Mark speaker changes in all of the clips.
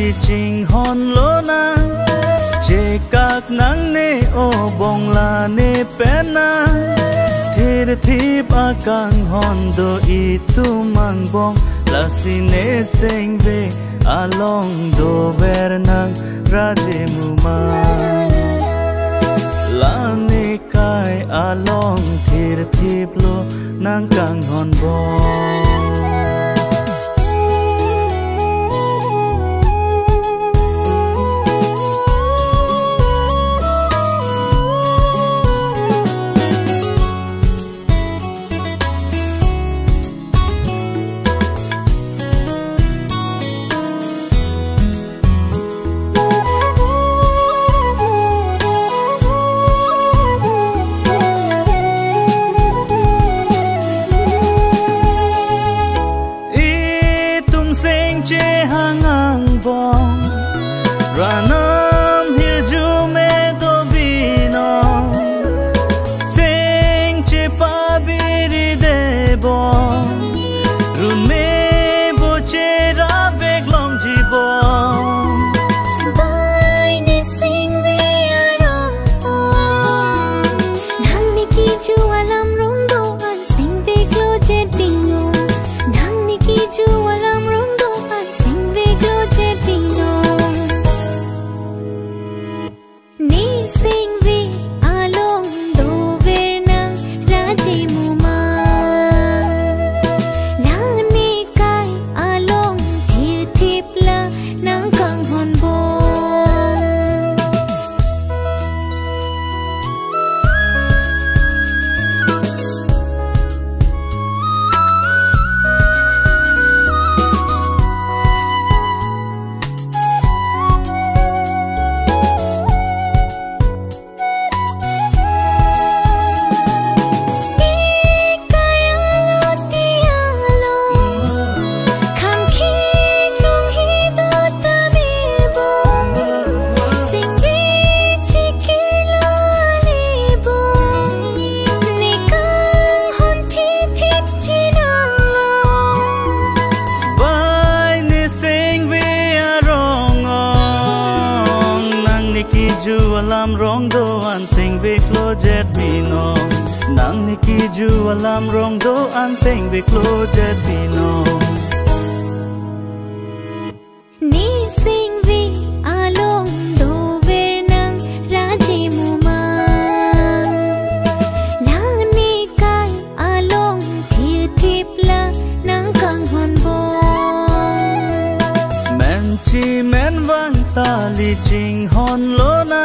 Speaker 1: li ching hon lo na che kak nang ne o bong la ne pena thir thip akang hon do I tu mang bong la si ne seng ve along do ver nang raje mu ma la ne kai along thir thip lo nang kang hon bong che hangang bong ranam hil ju me do vino sing che pa biri de bong run me bo che ra vek long ji bong
Speaker 2: bai ne sing ve arong nang ni ki chu alam rong do an sing ve klo che vino nang ni ki chu alam rong
Speaker 1: ju alam rong do an sing ve klo jet vino nang ni ki ju alam rong do an sing ve klo jet vino
Speaker 2: ni sing ve along do ver nang raje mu ma la ni kai along thir thip la nang kang hon bong
Speaker 1: men chi men vang ta li ching hon lo na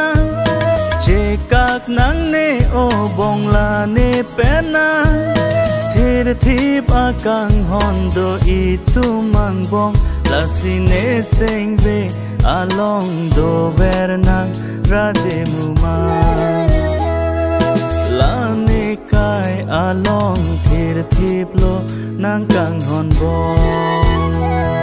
Speaker 1: che kak nang ne o bong la ne pena thir thip akang hon do I tu mang bong la si ne seng ve along do ver nang raje mu ma la ne kai along thir thip lo nang kang hon bong